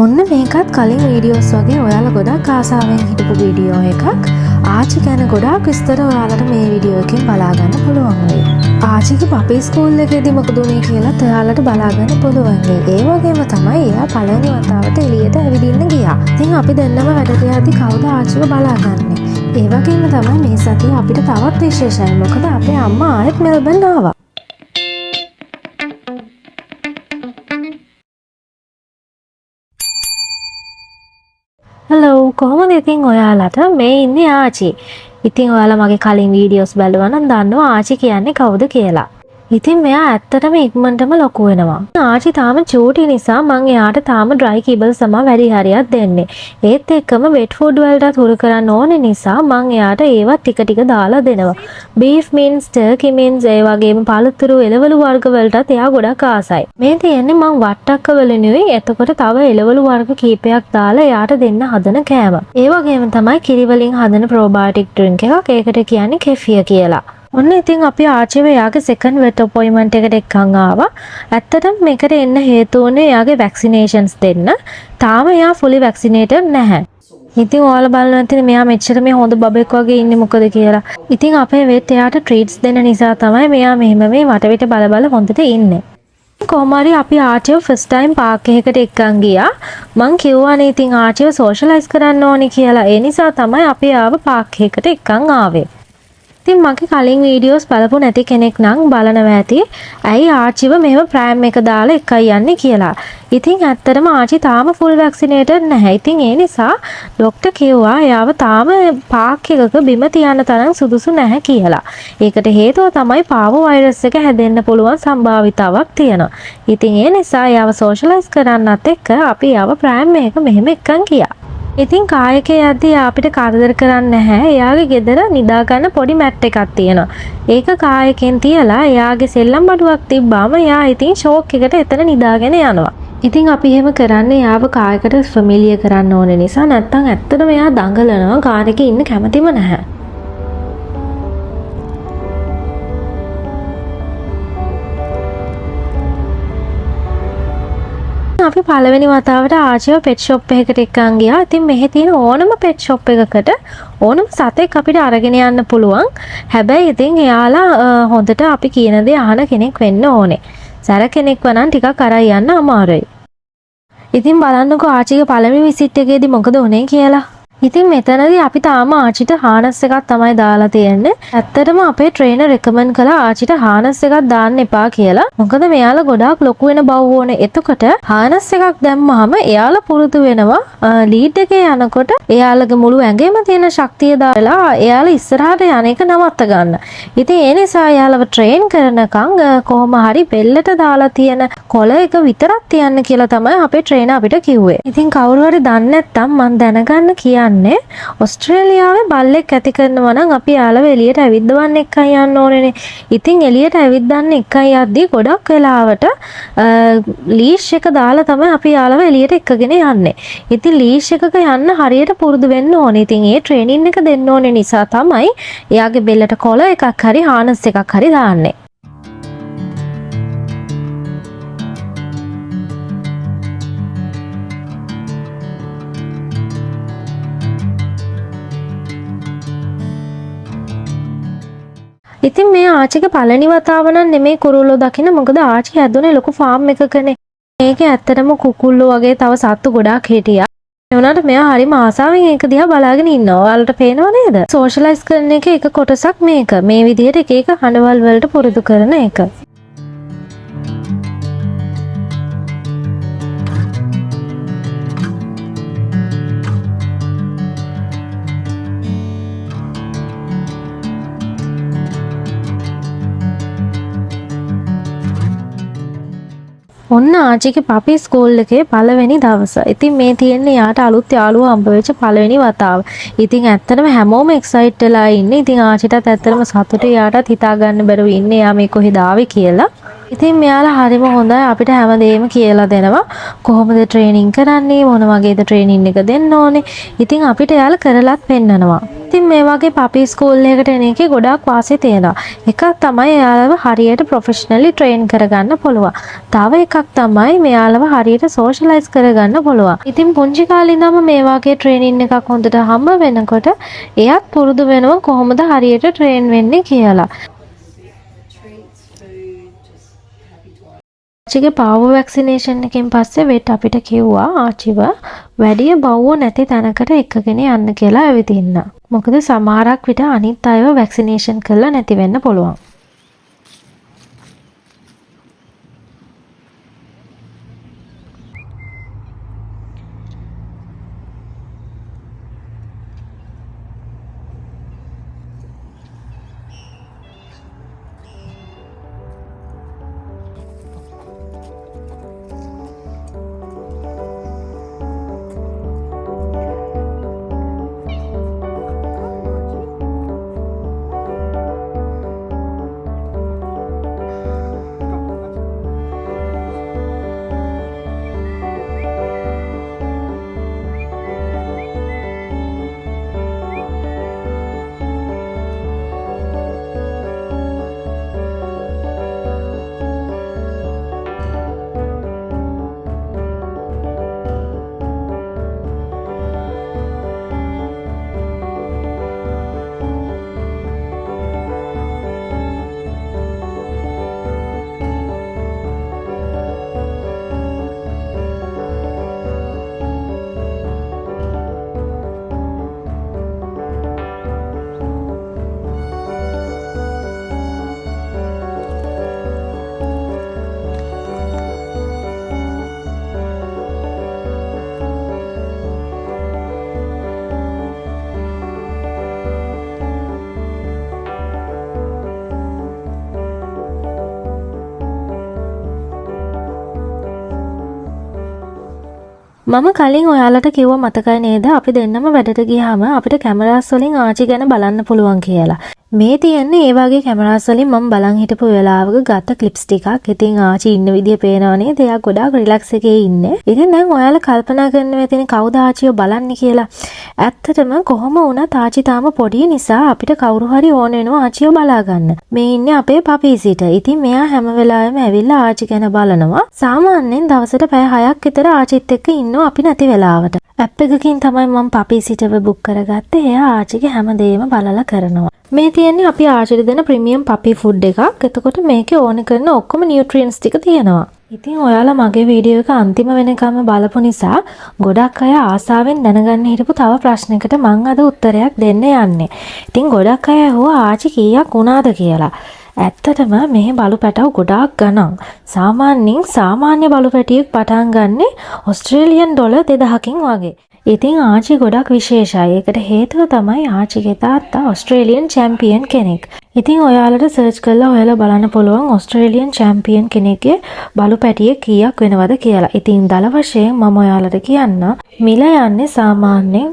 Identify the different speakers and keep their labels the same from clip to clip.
Speaker 1: ඔන්න මේකත් කලින් වීඩියෝස් වගේ ඔයාලා ගොඩක් ආසාවෙන් හිටපු වීඩියෝ එකක්. ආචි ගැන ගොඩාක් විස්තර ඔයාලට මේ වීඩියෝ එකෙන් බලා ගන්න පුළුවන් වෙයි. ආචිගේ පපි ස්කූල් එකේදී මොකද උනේ කියලා ඔයාලට බලා ගන්න පුළුවන් වෙයි. ඒ වගේම තමයි එයා පළවෙනි වතාවට එළියට ඇවිදින්න ගියා. ඉතින් අපි දෙන්නම වැඩට යද්දි කවුද ආචිව බලාගන්නේ? ඒ වගේම තමයි මේ සතිය අපිට තවත් විශේෂයි. මොකද අපේ අම්මා ආයෙත් මෙල්බන් ආවා. හලෝ කොහොමද ඉතින් ඔයාලට මේ ඉන්නේ ආචි. ඉතින් ඔයාලා මගේ කලින් වීඩියෝස් බලුවා නම් දන්නවා ආචි කියන්නේ කවුද කියලා. ඉතින් මෙයා ඇත්තටම ඉක්මනටම ලොකු වෙනවා. ආචි තාම චූටි නිසා මං එයාට තාම ඩ්‍රයි කිබල් සමා වැඩි හරියක් දෙන්නේ. ඒත් එක්කම වෙට් ෆුඩ් වලට හුරු කරන්න ඕනේ නිසා මං එයාට ඒවා ටික ටික දාලා දෙනවා. බීෆ් මින්ස්, ටර්කි මින්ස්, ඒ වගේම පළතුරු එළවලු වර්ග වලටත් එයා ගොඩක් ආසයි. මේ තියෙන්නේ මං වට්ටක්ක වලිනුයි. එතකොට තව එළවලු වර්ග කීපයක් දාලා එයාට දෙන්න හදන කෑම. ඒ වගේම තමයි කිරි වලින් හදන ප්‍රෝබයෝටික් ඩ්‍රින්ක් එකක්. ඒකට කියන්නේ කෙෆිය කියලා. ඔන්න ඉතින් අපි ආචිව එයාගේ සෙකන්ඩ් වෙට් අපොයින්ට්මන්ට් එකට එක්කන් ආවා. ඇත්තටම මේකට එන්න හේතු වුණේ එයාගේ වැක්සිනේෂන්ස් දෙන්න. තාම එයා ෆුලි වැක්සිනේටඩ් නැහැ. ඉතින් ඔයාලා බලන්න තියෙන මෙයා මෙච්චර මේ හොඳ බබෙක් වගේ ඉන්නේ මොකද කියලා. ඉතින් අපේ වෙට් එයාට ට්‍රීට්ස් දෙන්න නිසා තමයි මෙයා මෙහෙම මේ වටවිට බල හොඳට ඉන්නේ. කොහොම හරි අපි ආචිව ෆස්ට් ටයිම් පාක් එකකට එක්කන් ගියා. මං කිව්වානේ ඉතින් ආචිව සෝෂලයිස් කරන්න ඕනේ කියලා. ඒ නිසා තමයි අපි ආව පාක් එකකට එක්කන් ආවේ. ඉතින් මගේ කලින් වීඩියෝස් බලපු නැති කෙනෙක් නම් බලනවා ඇති. ඇයි ආචිව මෙහෙම ප්‍රෑම් එක දාලා එකයි යන්නේ කියලා. ඉතින් ඇත්තටම ආචි තාම ෆුල් වැක්සිනේටඩ් නැහැ. ඉතින් ඒ නිසා ડોක්ටර් කිව්වා එයාව තාම පාක් එකක බිම තියන්න තරම් සුදුසු නැහැ කියලා. ඒකට හේතුව තමයි පාවෝ වෛරස් එක හැදෙන්න පුළුවන් සම්භාවිතාවක් තියෙනවා. ඉතින් ඒ නිසා එයාව සෝෂලයිස් කරන්නත් එක්ක අපි එයාව ප්‍රෑම් එක මෙහෙම එක්කන් ගියා. ඉතින් කායකේ යද්දී අපිට කරදර කරන්නේ නැහැ. එයාගේ ගෙදර නිදා ගන්න පොඩි මැට් එකක් තියෙනවා. ඒක කායකෙන් තියලා එයාගේ සෙල්ලම් බඩුවක් තිබ්බාම එයා ඉතින් ෂෝක් එකට එතන නිදාගෙන යනවා. ඉතින් අපි එහෙම කරන්නේ එයාව කායකට ෆැමිලියර් කරන්න ඕන නිසා. නැත්තම් ඇත්තටම එයා දඟලනවා කායකේ ඉන්න කැමතිම නැහැ. අපි පළවෙනි වතාවට ආචිව පෙට් ෂොප් එකකට එක්කන් ගියා. ඉතින් මෙහි තියෙන ඕනම පෙට් ෂොප් එකකට ඕනම සතෙක් අපිට අරගෙන යන්න පුළුවන්. හැබැයි ඉතින් එයාලා හොඳට අපි කියන දේ අහන කෙනෙක් වෙන්න ඕනේ. සැර කෙනෙක් වනම් ටිකක් අරන් යන්න අමාරුයි. ඉතින් බලන්නකෝ ආචිගේ පළවෙනි විසිට් එකේදී මොකද උනේ කියලා. ඉතින් මෙතනදී අපි තාම ආචිට හානස් එකක් තමයි දාලා තියෙන්නේ. ඇත්තටම අපේ ට්‍රේනර් රෙකමන්ඩ් කළා ආචිට හානස් එකක් දාන්න එපා කියලා. මොකද මෙයාලා ගොඩාක් ලොකු වෙන බව ඕනේ. එතකොට හානස් එකක් දැම්මහම එයාලා පුරුදු වෙනවා ලීඩ් එකේ යනකොට එයාලගේ මුළු ඇඟේම තියෙන ශක්තිය දාලා එයාලා ඉස්සරහට යන එක නවත්ත ගන්න. ඉතින් ඒ නිසා එයාලව ට්‍රේන් කරනකම් කොහොම හරි බෙල්ලට දාලා තියෙන කොළ එක විතරක් තියන්න කියලා තමයි අපේ ට්‍රේනර් අපිට කිව්වේ. ඉතින් කවුරු හරි දන්නේ නැත්නම් මම දැනගන්න කියන්න ඔස්ට්‍රේලියාවේ බල්ලෙක් ඇති කරනවා නම් අපි යාළුව එළියට ඇවිද්දවන්න එක්කයි යන්න ඕනේනේ. ඉතින් එළියට ඇවිද්දන්න එක්කයි යද්දී ගොඩක් වෙලාවට ලීෂ් එක දාලා තමයි අපි යාළුව එළියට එක්කගෙන යන්නේ. ඉතින් ලීෂ් එකක යන්න හරියට පුරුදු වෙන්න ඕනේ. ඉතින් ඒ ට්‍රේනින් එක දෙන්න ඕනේ නිසා තමයි එයාගේ බෙල්ලට කොළ එකක් හරි හානස් එකක් හරි දාන්නේ. ඉතින් මේ ආචිගේ පළවෙනි වතාව නම් නෙමෙයි කුරුල්ලෝ දකින්න. මොකද ආචි හැදුනේ ලොකු ෆාම් එකකනේ. මේකේ ඇත්තටම කුකුල්ලෝ වගේ තව සත්තු ගොඩාක් හිටියා. ඒ වුණාට මෙයා හරිම ආසාවෙන් ඒක දිහා බලාගෙන ඉන්නවා. ඔයාලට පේනව නේද? සෝෂලයිස් කරන එකේ එක කොටසක් මේක. මේ විදිහට එක එක හඬවල් වලට පුරුදු කරන එක. ඔන්න ආචිගේ පපි ස්කූල් එකේ පළවෙනි දවස. ඉතින් මේ තියෙන්නේ යාට අලුත් යාළුවා හම්බ වෙච්ච පළවෙනි වතාව. ඉතින් ඇත්තටම හැමෝම එක්සයිට් වෙලා ඉන්නේ. ඉතින් ආචිටත් ඇත්තටම සතුටුයි. යාටත් හිතා ගන්න බැරුව ඉන්නේ යා මේ කොහෙද ආවේ කියලා. ඉතින් මෙයාලා හරිම හොඳයි අපිට හැමදේම කියලා දෙනවා. කොහොමද ට්‍රේනින් කරන්නේ මොන වගේද ට්‍රේනින් එක දෙන්න ඕනේ. ඉතින් අපිට එයාලා කරලත් පෙන්නනවා. ඉතින් මේ වගේ පපි ස්කූල් එකකට එන එකේ ගොඩාක් වාසි තියෙනවා. එකක් තමයි එයාලව හරියට ප්‍රොෆෙෂනලි ට්‍රේන් කරගන්න පුළුවන්. තව එකක් තමයි මෙයාලව හරියට සෝෂලයිස් කරගන්න පුළුවන්. ඉතින් පුංචි කාලේ ඉඳන්ම මේ වගේ ට්‍රේනින් එකක් හොඳට හම්බ වෙනකොට එයාත් පුරුදු වෙනවා කොහොමද හරියට ට්‍රේන් වෙන්නේ කියලා. ආච්චිගේ පාව වැක්සිනේෂන් එකෙන් පස්සේ වෙට් අපිට කිව්වා ආච්චිව වැඩි බව්ව නැති තැනකට එක්කගෙන යන්න කියලා ඇවිදින්න. මොකද සමහරක් විට අනිත් අයව වැක්සිනේෂන් කරලා නැති වෙන්න පුළුවන්. මම කලින් ඔයාලට කිව්ව මතකයි නේද අපි දෙන්නම වැඩට ගියාම අපිට කැමරාස් වලින් ආච්චි ගැන බලන්න පුළුවන් කියලා. මේ තියන්නේ ඒ වගේ කැමරාස් වලින් මම බලන් හිටපු වෙලාවක ගත්ත ක්ලිප්ස් ටිකක්. ඉතින් ආච්චි ඉන්න විදිය පේනවා නේද? එයා ගොඩාක් රිලැක්ස් එකේ ඉන්නේ. ඉතින් දැන් ඔයාලා කල්පනා කරන්න වෙතිනේ කවුද ආච්චිව බලන්නේ කියලා. ඇත්තටම කොහොම වුණත් ආච්චි තාම පොඩි නිසා අපිට කවුරු හරි ඕන වෙනවා ආච්චිව බලා ගන්න. මේ ඉන්නේ අපේ පපීසිට. ඉතින් මෙයා හැම වෙලාවෙම ඇවිල්ලා ආච්චි ගැන බලනවා. සාමාන්‍යයෙන් දවසට පැය 6ක් විතර ආච්චිත් එක්ක ඉන්නවා අපි නැති වෙලාවට. ඇප් එකකින් තමයි මම පපීසිටව බුක් කරගත්තේ. එයා ආච්චිගේ හැමදේම බලලා කරනවා. මේ තියෙන්නේ අපි ආච්චිට දෙන ප්‍රීමියම් පපි ෆුඩ් එකක්. එතකොට මේකේ ඕන කරන ඔක්කොම නියුට්‍රියන්ට්ස් ටික තියෙනවා. ඉතින් ඔයාලා මගේ වීඩියෝ එක අන්තිම වෙනකම්ම බලපු නිසා ගොඩක් අය ආසාවෙන් දැනගන්න හිටපු තව ප්‍රශ්නයකට මම අද උත්තරයක් දෙන්න යන්නේ. ඉතින් ගොඩක් අය අහුවා ආච්චි කීයක් වුණාද කියලා. ඇත්තටම මේ බලු පැටව ගොඩාක් ගණන්. සාමාන්‍ය බලු පැටියෙක් පටන් ගන්නෙ ඔස්ට්‍රේලියන් ඩොලර් 2000කින් වගේ. ඉතින් ආච්චි ගොඩක් විශේෂයි. ඒකට හේතුව තමයි ආච්චිගේ තාත්තා ඔස්ට්‍රේලියන් චැම්පියන් කෙනෙක්. ඉතින් ඔයාලට සර්ච් කරලා ඔයාලා බලන්න පුළුවන් ඔස්ට්‍රේලියන් චැම්පියන් කෙනෙක්ගේ බලු පැටිය කීයක් වෙනවද කියලා. ඉතින් දල වශයෙන් මම ඔයාලට කියන්න මිල යන්නේ සාමාන්‍යයෙන්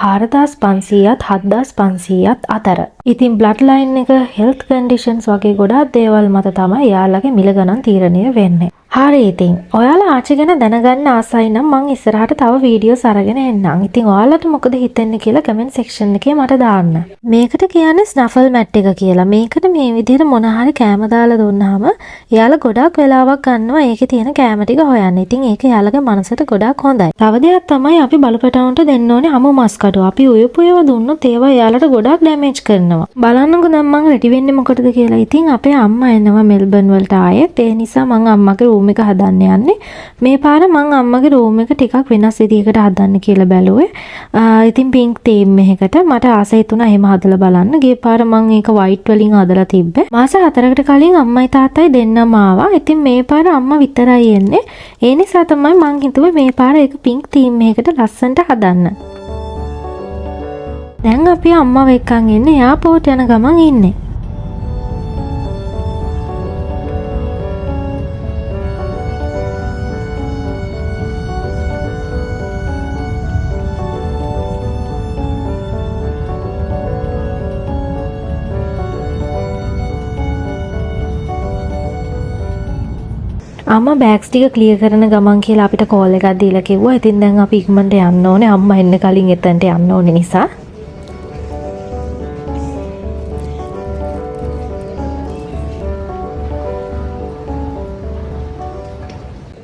Speaker 1: 4500ත් 7500ත් අතර. ඉතින් බ්ලඩ් ලයින් එක හෙල්ත් කන්ඩිෂන්ස් වගේ ගොඩාක් දේවල් මත තමයි යාළුවගේ මිල ගණන් තීරණය වෙන්නේ. හරි ඉතින් ඔයාලා ආච්චි ගැන දැනගන්න ආසයි නම් මම ඉස්සරහට තව වීඩියෝස් අරගෙන එන්නම්. ඉතින් ඔයාලට මොකද හිතෙන්නේ කියලා කමෙන්ට් සෙක්ෂන් එකේ මට දාන්න. මේකට කියන්නේ ස්නෆල් මැට් එක කියලා. මේකට මේ විදිහට මොන හරි කෑම දාලා දුන්නාම එයාලා ගොඩක් වෙලාවක් ගන්නවා ඒකේ තියෙන කෑම ටික හොයන්න. ඉතින් ඒක එයාලගේ මනසට ගොඩක් හොඳයි. තව දෙයක් තමයි අපි බලපටවුන්ට දෙන්න ඕනේ හමු මස් කඩුව. අපි උයපුයව දුන්නොත් ඒවා එයාලට ගොඩක් ඩැමේජ් කරනවා. බලන්නකෝ දැන් මම රෙඩි වෙන්නේ මොකටද කියලා. ඉතින් අපේ අම්මා එනවා මෙල්බන් වලට ආයෙත්. ඒ නිසා මම අම්මගේ රූම් එක හදන්න යන්නේ. මේ පාර මම අම්මගේ රූම් එක ටිකක් වෙනස් විදිහකට හදන්න කියලා බැලුවේ. ඉතින් පින්ක් තීම් එකකට මට ආසයි තුන එහෙම හදලා බලන්න. ගිය පාර මම ඒක වයිට් වලින් හදලා තිබ්බේ. මාස 4කට කලින් අම්මයි තාත්තයි දෙන්නම ආවා. ඉතින් මේ පාර අම්මා විතරයි එන්නේ. ඒ නිසා තමයි මං හිතුවේ මේ පාර ඒක පින්ක් තීම් එකකට ලස්සනට හදන්න. දැන් අපි අම්මව එක්කන් ඉන්නේ එයාපෝට් යන ගමන් ඉන්නේ. අම්මා බෑග්ස් ටික ක්ලියර් කරන ගමන් කියලා අපිට කෝල් එකක් දීලා කිව්වා. ඉතින් දැන් අපි ඉක්මනට යන්න ඕනේ. අම්මා එන්න කලින් එතනට යන්න ඕනේ නිසා.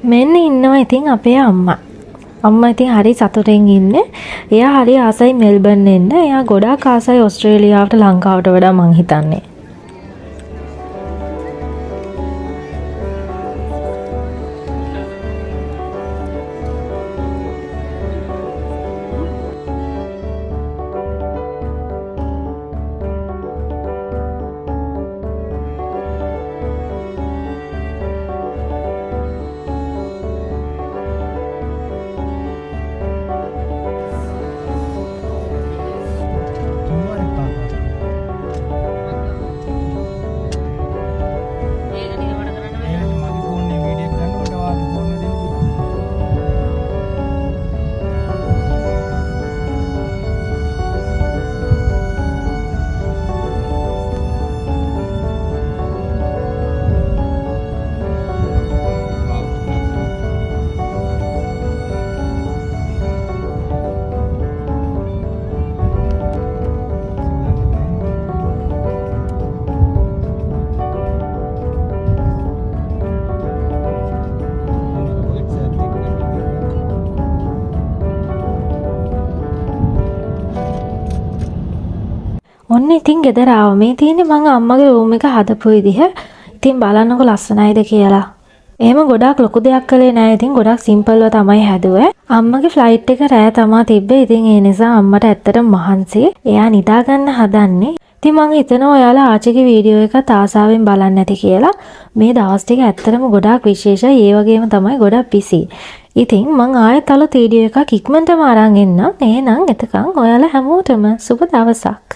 Speaker 1: මෙන්න ඉන්නවා ඉතින් අපේ අම්මා. අම්මා ඉතින් හරි සතුටින් ඉන්නේ. එයා හරි ආසයි මෙල්බන් එන්න. එයා ගොඩාක් ආසයි ඕස්ට්‍රේලියාවට ලංකාවට වඩා මං හිතන්නේ. ඔන්න ඉතින් ගෙදර ආව. මේ තියෙන්නේ මං අම්මගේ රූම් එක හදපු විදිහ. ඉතින් බලන්නකො ලස්සනයිද කියලා. එහෙම ගොඩාක් ලොකු දෙයක් කළේ නෑ. ඉතින් ගොඩාක් සිම්පල්ව තමයි හැදුවේ. අම්මගේ ෆ්ලයිට් එක රෑ තමා තිබ්බේ. ඉතින් ඒ නිසා අම්මට ඇත්තටම මහන්සි. එයා නිදා ගන්න හදන්නේ. ඉතින් මං හිතනවා ඔයාලා ආච්චිගේ වීඩියෝ එකත් ආසාවෙන් බලන්න ඇති කියලා. මේ දවස් ටික ඇත්තටම ගොඩාක් විශේෂයි. ඒ වගේම තමයි ගොඩක් බිසි. ඉතින් මං ආයෙත් අලුත් වීඩියෝ එකක් ඉක්මනටම අරන් එන්නම්. එහෙනම් එතකන් ඔයාලා හැමෝටම සුබ දවසක්.